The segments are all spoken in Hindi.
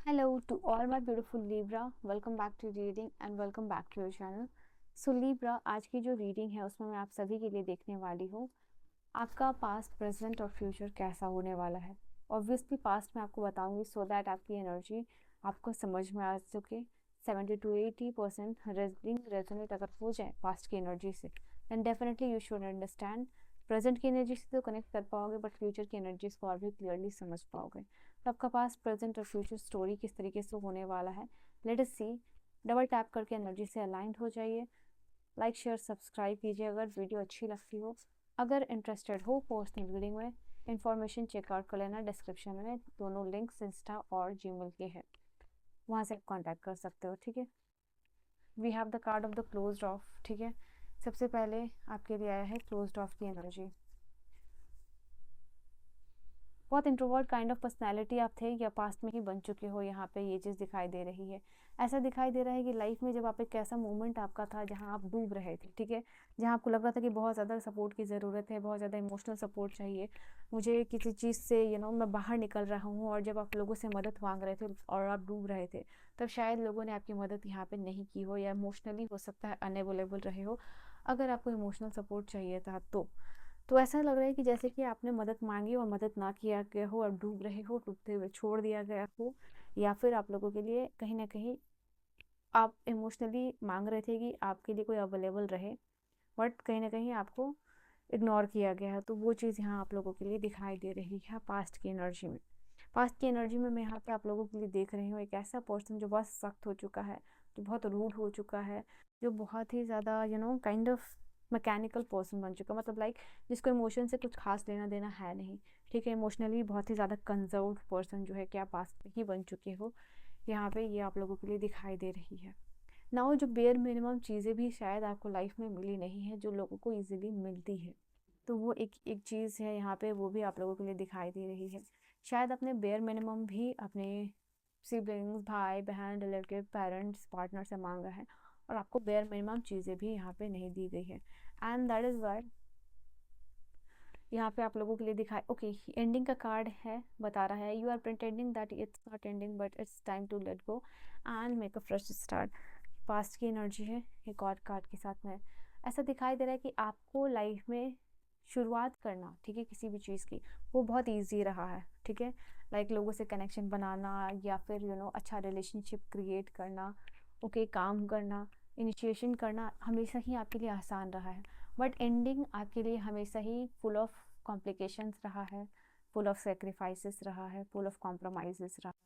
Hello to all my beautiful Libra. Welcome back to reading and welcome back to your channel. So Libra, आज की जो रीडिंग है उसमें मैं आप सभी के लिए देखने वाली हूँ आपका पास्ट, प्रेजेंट और फ्यूचर कैसा होने वाला है। ऑब्वियसली पास्ट में आपको बताऊंगी सो दैट आपकी एनर्जी आपको समझ में आ सके। 70 to 80% रीडिंग रेजोनेट अगर हो जाए पास्ट की एनर्जी से then definitely you should understand. Present की एनर्जी से तो कनेक्ट कर पाओगे बट फ्यूचर की एनर्जीज को और भी क्लियरली समझ पाओगे। तो आपका पास्ट, प्रेजेंट और फ्यूचर स्टोरी किस तरीके से होने वाला है, लेट अस सी। डबल टैप करके एनर्जी से अलाइंड हो जाइए। लाइक शेयर सब्सक्राइब कीजिए अगर वीडियो अच्छी लगती हो। अगर इंटरेस्टेड हो पर्सनल रीडिंग में, इंफॉर्मेशन चेकआउट कर लेना, डिस्क्रिप्शन में दोनों लिंक्स इंस्टा और जीमेल के हैं, वहाँ से कांटेक्ट कर सकते हो। ठीक है, we have the card of the closed off. ठीक है, सबसे पहले आपके लिए आया है क्लोज्ड ऑफ की एनर्जी। बहुत इंट्रोवर्ट काइंड ऑफ पर्सनैलिटी आप थे या पास्ट में ही बन चुके हो, यहाँ पे ये चीज़ दिखाई दे रही है। ऐसा दिखाई दे रहा है कि लाइफ में जब आप एक ऐसा मोमेंट आपका था जहाँ आप डूब रहे थे, ठीक है, जहाँ आपको लग रहा था कि बहुत ज़्यादा सपोर्ट की ज़रूरत है, बहुत ज़्यादा इमोशनल सपोर्ट चाहिए मुझे किसी चीज़ से, मैं बाहर निकल रहा हूँ। और जब आप लोगों से मदद मांग रहे थे और आप डूब रहे थे, तब शायद लोगों ने आपकी मदद यहाँ पे नहीं की हो या इमोशनली हो सकता है अनअवेलेबल रहे हो। अगर आपको इमोशनल सपोर्ट चाहिए था तो ऐसा लग रहा है कि जैसे कि आपने मदद मांगी और मदद ना किया गया हो और डूब रहे हो, डूबते हुए छोड़ दिया गया हो, या फिर आप लोगों के लिए कहीं ना कहीं आप इमोशनली मांग रहे थे कि आपके लिए कोई अवेलेबल रहे, बट कहीं ना कहीं आपको इग्नोर किया गया है। तो वो चीज़ यहाँ आप लोगों के लिए दिखाई दे रही है पास्ट की एनर्जी में। पास्ट की एनर्जी में मैं यहाँ पे आप लोगों के लिए देख रही हूँ एक ऐसा पर्सन जो बहुत सख्त हो चुका है, जो बहुत रूड हो चुका है, जो बहुत ही ज़्यादा काइंड ऑफ मैकेनिकल पर्सन बन चुका, मतलब लाइक जिसको इमोशन से कुछ खास लेना देना है नहीं। ठीक है, इमोशनली बहुत ही ज़्यादा कंजर्व्ड पर्सन जो है कि आप पास्ट में ही बन चुके हो, यहाँ पे ये आप लोगों के लिए दिखाई दे रही है। नाउ जो बेयर मिनिमम चीज़ें भी शायद आपको लाइफ में मिली नहीं है जो लोगों को इजीली मिलती है, तो वो एक एक चीज़ है यहाँ पे, वो भी आप लोगों के लिए दिखाई दे रही है। शायद अपने बेयर मिनिमम भी अपने सिबलिंग्स, भाई बहन, रिलेटिव, पेरेंट्स, पार्टनर से मांगा है और आपको बेयर मिनिमम चीज़ें भी यहाँ पे नहीं दी गई है। एंड दैट इज़ वाई यहाँ पे आप लोगों के लिए दिखाए। ओके, एंडिंग का कार्ड है, बता रहा है you are pretending that it's not ending but it's time to let go and make a fresh start. Past की एनर्जी है एक और कार्ड के साथ में। ऐसा दिखाई दे रहा है कि आपको लाइफ में शुरुआत करना, ठीक है, किसी भी चीज़ की वो बहुत ईजी रहा है। ठीक है, लाइक लोगों से कनेक्शन बनाना या फिर अच्छा रिलेशनशिप क्रिएट करना, ओके, काम करना, इनिशिएशन करना हमेशा ही आपके लिए आसान रहा है। बट एंडिंग आपके लिए हमेशा ही फुल ऑफ कॉम्प्लिकेशंस रहा है, फुल ऑफ सेक्रीफाइसेस रहा है, फुल ऑफ कॉम्प्रोमाइज़ेस रहा है।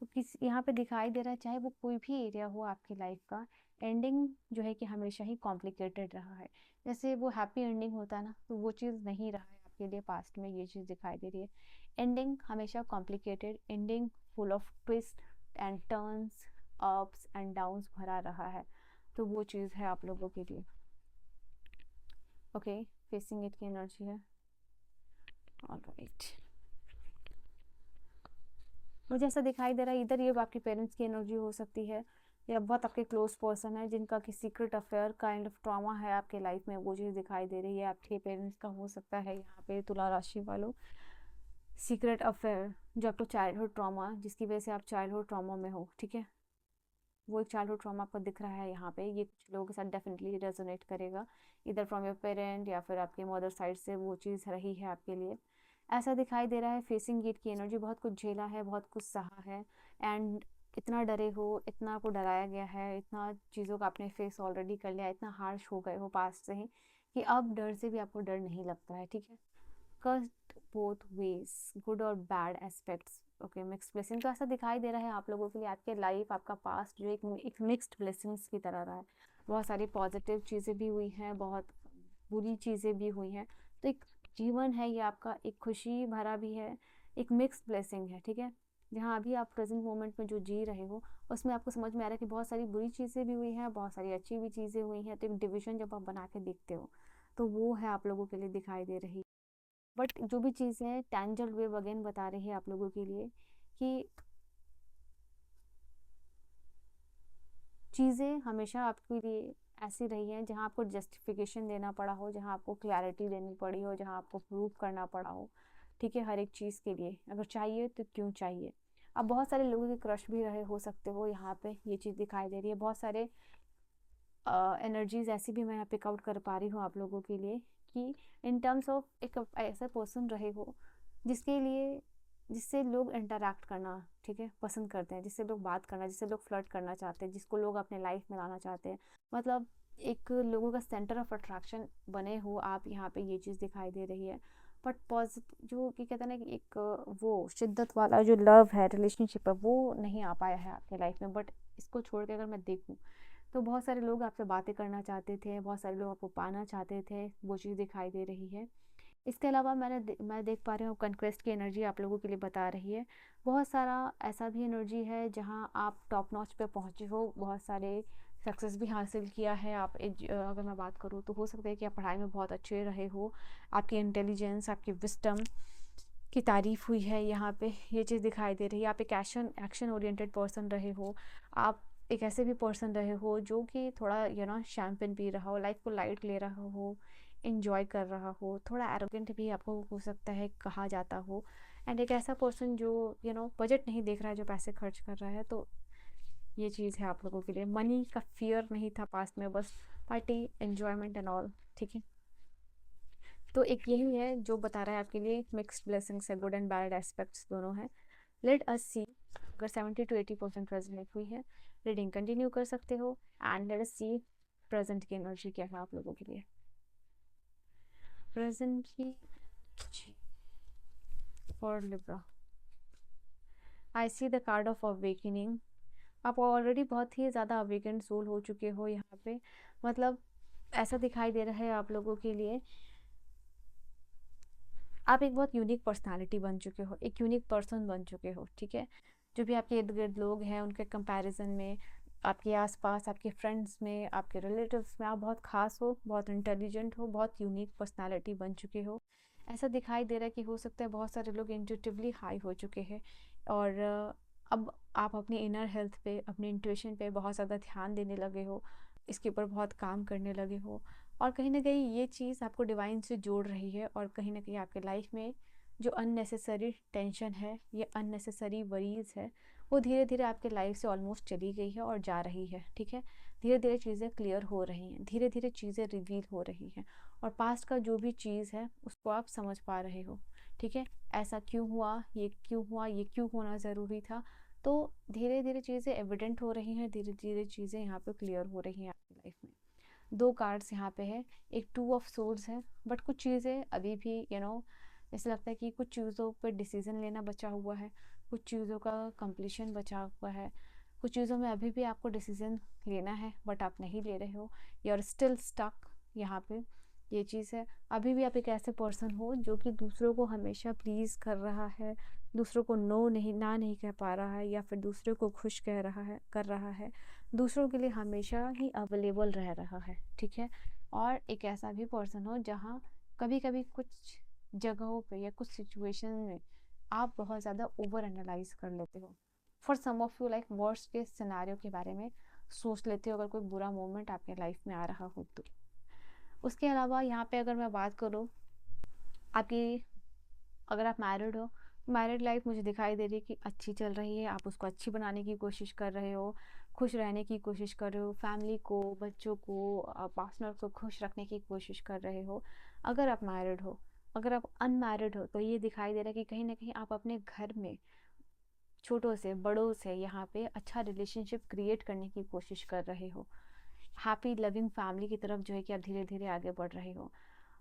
तो किस यहाँ पे दिखाई दे रहा है, चाहे वो कोई भी एरिया हो आपकी लाइफ का, एंडिंग जो है कि हमेशा ही कॉम्प्लिकेटेड रहा है। जैसे वो हैप्पी एंडिंग होता है ना, तो वो चीज़ नहीं रहा है आपके लिए पास्ट में, ये चीज़ दिखाई दे रही है। एंडिंग हमेशा complicated, ending full of twist and turns, ups and downs भरा रहा है। तो वो चीज़ है आप लोगों के लिए। ओके, फेसिंग इट की एनर्जी है। ऑलराइट, मुझे ऐसा दिखाई दे रहा है इधर ये आपके पेरेंट्स की एनर्जी हो सकती है या बहुत आपके क्लोज पर्सन है जिनका कि secret affair kind of trauma है आपके लाइफ में, वो चीज़ दिखाई दे रही है। आपके पेरेंट्स का हो सकता है यहाँ पे तुला राशि वालों सीक्रेट अफेयर, जो आपको चाइल्डहुड ट्रॉमा, जिसकी वजह से आप चाइल्डहुड ट्रॉमा में हो। ठीक है, वो एक चाइल्डहुड ट्रॉमा आपको दिख रहा है यहाँ पे। ये कुछ लोगों के साथ डेफिनेटली रेजोनेट करेगा, इधर फ्रॉम योर पेरेंट या फिर आपके मदर साइड से वो चीज़ रही है आपके लिए। ऐसा दिखाई दे रहा है फेसिंग गेट की एनर्जी, बहुत कुछ झेला है, बहुत कुछ सहा है एंड इतना डरे हो, इतना आपको डराया गया है, इतना चीज़ों का आपने फेस ऑलरेडी कर लिया, इतना हार्श हो गए हो पास्ट से ही कि अब डर से भी आपको डर नहीं लगता है। ठीक है, कस्ट बोथ वेज, गुड और bad aspects. Okay, mix blessing, तो ऐसा दिखाई दे रहा है आप लोगों के लिए आपके लाइफ, आपका पास्ट जो एक मिक्स्ड ब्लेसिंग्स की तरह रहा है। बहुत सारी पॉजिटिव चीज़ें भी हुई हैं, बहुत बुरी चीज़ें भी हुई हैं। तो एक जीवन है ये आपका, एक खुशी भरा भी है, एक मिक्स्ड ब्लेसिंग है। ठीक है, जहाँ अभी आप प्रेजेंट मोमेंट में जो जी रहे हो उसमें आपको समझ में आ रहा है कि बहुत सारी बुरी चीज़ें भी हुई हैं, बहुत सारी अच्छी भी चीज़ें हुई हैं। तो एक डिविजन जब आप बना के देखते हो तो वो है आप लोगों के लिए दिखाई दे रही। बट जो भी चीज़ें हैं टेंजल वेव अगेन बता रही है आप लोगों के लिए कि चीज़ें हमेशा आपके लिए ऐसी रही हैं जहाँ आपको जस्टिफिकेशन देना पड़ा हो, जहाँ आपको क्लैरिटी देनी पड़ी हो, जहाँ आपको प्रूव करना पड़ा हो। ठीक है, हर एक चीज़ के लिए अगर चाहिए तो क्यों चाहिए, आप बहुत सारे लोगों के क्रश भी रहे हो सकते हो, यहाँ पे ये चीज़ दिखाई दे रही है। बहुत सारे एनर्जीज ऐसी भी मैं यहाँ पिक आउट कर पा रही हूँ आप लोगों के लिए कि इन टर्म्स ऑफ एक ऐसा पर्सन रहे हो जिसके लिए, जिससे लोग इंटरैक्ट करना, ठीक है, पसंद करते हैं, जिससे लोग बात करना, जिससे लोग फ्लर्ट करना चाहते हैं, जिसको लोग अपने लाइफ में लाना चाहते हैं, मतलब एक लोगों का सेंटर ऑफ अट्रैक्शन बने हो आप, यहाँ पे ये चीज़ दिखाई दे रही है। बट पॉजिटिव जो कि कहते हैं ना कि एक वो शिद्दत वाला जो लव है, रिलेशनशिप है, वो नहीं आ पाया है आपके लाइफ में। बट इसको छोड़ के अगर मैं देखूँ तो बहुत सारे लोग आपसे बातें करना चाहते थे, बहुत सारे लोग आपको पाना चाहते थे, वो चीज़ दिखाई दे रही है। इसके अलावा मैं देख पा रही हूँ कंक्वेस्ट की एनर्जी आप लोगों के लिए बता रही है। बहुत सारा ऐसा भी एनर्जी है जहाँ आप टॉप नॉच पे पहुँचे हो, बहुत सारे सक्सेस भी हासिल किया है। आप अगर मैं बात करूँ तो हो सकता है कि आप पढ़ाई में बहुत अच्छे रहे हो, आपकी इंटेलिजेंस, आपकी विस्डम की तारीफ हुई है यहाँ पे, ये चीज़ दिखाई दे रही है। आप एक एक्शन ओरिएंटेड पर्सन रहे हो, आप एक ऐसे भी पर्सन रहे हो जो कि थोड़ा शैम्पेन पी रहा हो, लाइफ को लाइट ले रहा हो, इंजॉय कर रहा हो, थोड़ा एरोगेंट भी आपको हो सकता है कहा जाता हो। एंड एक ऐसा पर्सन जो बजट नहीं देख रहा है, जो पैसे खर्च कर रहा है। तो ये चीज़ है आप लोगों के लिए। मनी का फियर नहीं था पास्ट में, बस पार्टी एन्जॉयमेंट एंड ऑल, ठीक है। तो एक यही है जो बता रहा है आपके लिए मिक्स्ड ब्लेसिंग्स है, गुड एंड बैड एस्पेक्ट्स दोनों हैं। लेट अस सी, अगर 70 to 80% रेजोनेट हुई है, रीडिंग कंटिन्यू कर सकते हो। And let us see present की एनर्जी क्या है आप लोगों के लिए। प्रेजेंट की for Libra, I see the card of awakening. आप ऑलरेडी बहुत ही ज़्यादा अवेकेंड सोल हो चुके हो यहाँ पे, मतलब ऐसा दिखाई दे रहा है आप लोगों के लिए आप एक बहुत यूनिक पर्सनालिटी बन चुके हो, एक यूनिक पर्सन बन चुके हो, ठीक है। जो भी आपके इर्द गिर्द लोग हैं उनके कंपैरिजन में, आपके आसपास, आपके फ्रेंड्स में, आपके रिलेटिव्स में आप बहुत खास हो, बहुत इंटेलिजेंट हो, बहुत यूनिक पर्सनालिटी बन चुके हो। ऐसा दिखाई दे रहा है कि हो सकता है बहुत सारे लोग इंट्यूटिवली हाई हो चुके हैं और अब आप अपनी इनर हेल्थ पे, अपनी इंट्यूशन पे बहुत ज़्यादा ध्यान देने लगे हो, इसके ऊपर बहुत काम करने लगे हो। और कहीं ना कहीं ये चीज़ आपको डिवाइन से जोड़ रही है और कहीं ना कहीं आपके लाइफ में जो अननेसेसरी टेंशन है, ये अननेसेसरी वरीज है, वो धीरे धीरे आपके लाइफ से ऑलमोस्ट चली गई है और जा रही है, ठीक है। धीरे धीरे चीज़ें क्लियर हो रही हैं, धीरे धीरे चीज़ें रिवील हो रही हैं और पास्ट का जो भी चीज़ है उसको आप समझ पा रहे हो, ठीक है। ऐसा क्यों हुआ, ये क्यों हुआ, ये क्यों होना ज़रूरी था। तो धीरे धीरे चीज़ें एविडेंट हो रही हैं, धीरे धीरे चीज़ें यहाँ पे क्लियर हो रही हैं आपकी लाइफ में। दो कार्ड्स यहाँ पे है, एक 2 ऑफ सोर्ड्स है। बट कुछ चीज़ें अभी भी ऐसा लगता है कि कुछ चीज़ों पर डिसीजन लेना बचा हुआ है, कुछ चीज़ों का कंप्लीशन बचा हुआ है, कुछ चीज़ों में अभी भी आपको डिसीजन लेना है बट आप नहीं ले रहे हो, यू आर स्टिल स्टक यहाँ पे। ये चीज़ है, अभी भी आप एक ऐसे पर्सन हो जो कि दूसरों को हमेशा प्लीज़ कर रहा है, दूसरों को नहीं कह पा रहा है, या फिर दूसरों को खुश कर रहा है, दूसरों के लिए हमेशा ही अवेलेबल रह रहा है, ठीक है। और एक ऐसा भी पर्सन हो जहाँ कभी कभी कुछ जगहों पे या कुछ सिचुएशन में आप बहुत ज़्यादा ओवर एनालाइज कर लेते हो। For some of you like worst के सिनेरियो के बारे में सोच लेते हो अगर कोई बुरा मोमेंट आपके लाइफ में आ रहा हो तो। उसके अलावा यहाँ पे अगर मैं बात करूँ आपकी, अगर आप मैरिड हो, मैरिड लाइफ मुझे दिखाई दे रही है कि अच्छी चल रही है, आप उसको अच्छी बनाने की कोशिश कर रहे हो, खुश रहने की कोशिश कर रहे हो, फैमिली को, बच्चों को, पार्टनर को खुश रखने की कोशिश कर रहे हो। अगर आप मैरिड हो, अगर आप अनमैरिड हो तो ये दिखाई दे रहा है कि कहीं ना कहीं आप अपने घर में छोटों से बड़ों से यहाँ पे अच्छा रिलेशनशिप क्रिएट करने की कोशिश कर रहे हो, हैप्पी लविंग फैमिली की तरफ जो है कि आप धीरे धीरे आगे बढ़ रहे हो।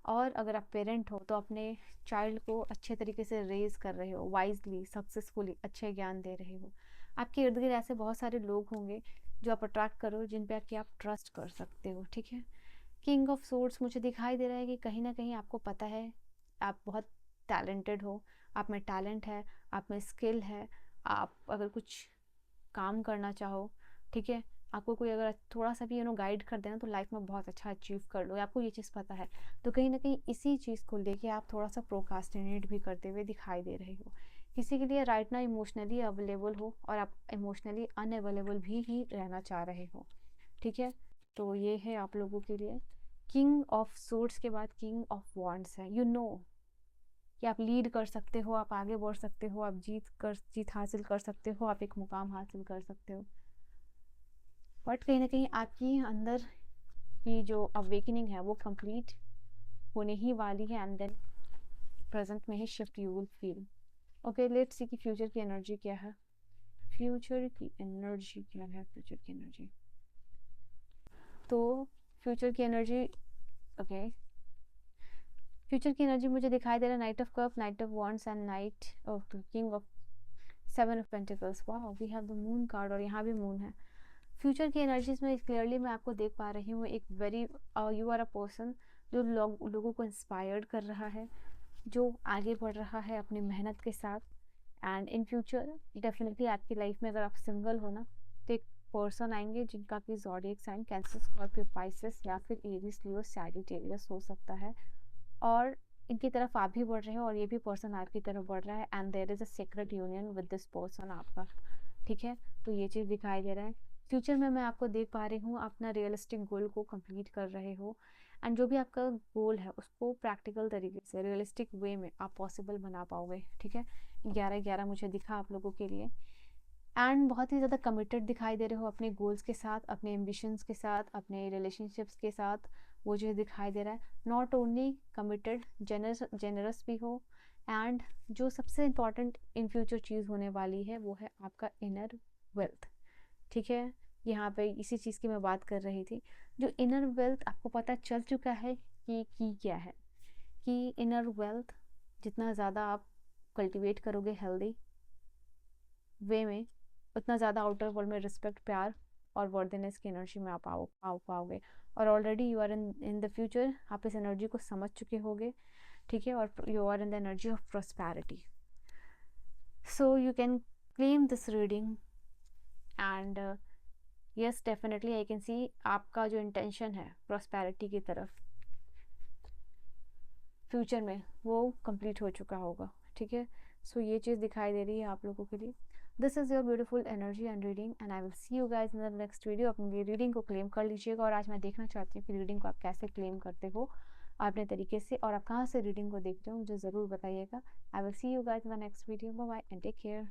और अगर आप पेरेंट हो तो अपने चाइल्ड को अच्छे तरीके से रेज कर रहे हो, वाइजली, सक्सेसफुली अच्छे ज्ञान दे रहे हो। आपके इर्द गिर्द ऐसे बहुत सारे लोग होंगे जो आप अट्रैक्ट करो, जिन पे कि आप ट्रस्ट कर सकते हो, ठीक है। किंग ऑफ सोर्ड्स मुझे दिखाई दे रहा है कि कहीं ना कहीं आपको पता है आप बहुत टैलेंटेड हो, आप में टैलेंट है, आप में स्किल है। आप अगर कुछ काम करना चाहो, ठीक है, आपको कोई अगर थोड़ा सा भी गाइड कर देना तो लाइफ में बहुत अच्छा अचीव कर लो, आपको ये चीज़ पता है। तो कहीं ना कहीं इसी चीज़ को लेके आप थोड़ा सा प्रोकास्टिनेट भी करते हुए दिखाई दे रहे हो। किसी के लिए राइट ना इमोशनली अवेलेबल हो और आप इमोशनली अनअवेलेबल भी ही रहना चाह रहे हो, ठीक है। तो ये है आप लोगों के लिए। किंग ऑफ सोर्ड्स के बाद किंग ऑफ वॉन्ड्स है। यू नो कि आप लीड कर सकते हो, आप आगे बढ़ सकते हो, आप जीत हासिल कर सकते हो, आप एक मुकाम हासिल कर सकते हो। बट कहीं ना कहीं आपकी अंदर की जो अवेकनिंग है वो कंप्लीट होने ही वाली है, एंड देन प्रेजेंट में ही shift you will feel. Okay, let's see कि फ्यूचर की एनर्जी क्या है। फ्यूचर की एनर्जी क्या है? फ्यूचर की एनर्जी, तो फ्यूचर की एनर्जी, ओके, फ्यूचर की एनर्जी मुझे दिखाई दे रहा है knight of cups, knight of wands and knight of king of 7 of pentacles. Wow, we have the moon card और यहाँ भी मून है। फ्यूचर की एनर्जीज में क्लियरली मैं आपको देख पा रही हूँ एक very, you are a person जो लोगों को इंस्पायर्ड कर रहा है, जो आगे बढ़ रहा है अपनी मेहनत के साथ। एंड इन फ्यूचर डेफिनेटली आपकी लाइफ में अगर आप सिंगल हो ना, तो एक पर्सन आएंगे जिनका कि zodiac sign Cancer, Scorpio, Pisces या फिर एरीज, लियो, सैजिटेरियस हो सकता है, और इनकी तरफ आप भी बढ़ रहे हो और ये भी पर्सन आपकी तरफ बढ़ रहा है, and there is a secret union with this person आपका। ठीक है, तो ये चीज़ दिखाई दे रहा है। फ्यूचर में मैं आपको देख पा रही हूँ अपना रियलिस्टिक गोल को कंप्लीट कर रहे हो, एंड जो भी आपका गोल है उसको प्रैक्टिकल तरीके से रियलिस्टिक वे में आप पॉसिबल बना पाओगे। ठीक है, 11/11 मुझे दिखा आप लोगों के लिए, एंड बहुत ही ज़्यादा कमिटेड दिखाई दे रहे हो अपने गोल्स के साथ, अपने एम्बिशंस के साथ, अपने रिलेशनशिप्स के साथ। वो जो दिखाई दे रहा है, नॉट ओनली कमिटेड, जेनरस भी हो, एंड जो सबसे इम्पॉर्टेंट इन फ्यूचर चीज़ होने वाली है वो है आपका इनर वेल्थ। ठीक है, यहाँ पे इसी चीज़ की मैं बात कर रही थी। जो इनर वेल्थ आपको पता चल चुका है कि क्या है, कि इनर वेल्थ जितना ज़्यादा आप कल्टीवेट करोगे हेल्दी वे में, उतना ज़्यादा आउटर वर्ल्ड में रिस्पेक्ट, प्यार और वर्दीनेस की एनर्जी में आप पाओगे। और already you are in the future, आप इस एनर्जी को समझ चुके होगे। ठीक है, और you are in the energy of prosperity, so you can claim this reading, and yes definitely I can see आपका जो इंटेंशन है प्रॉस्पेरिटी की तरफ फ्यूचर में वो कंप्लीट हो चुका होगा। ठीक है, सो ये चीज़ दिखाई दे रही है आप लोगों के लिए। This is your beautiful energy and reading, and I will see you guys in the next video. अपनी रीडिंग को क्लेम कर लीजिएगा, और आज मैं देखना चाहती हूँ कि रीडिंग को आप कैसे क्लेम करते हो अपने तरीके से, और आप कहाँ से रीडिंग को देख रहे हो मुझे ज़रूर बताइएगा। I will see you guys in the next video. Bye bye and take care.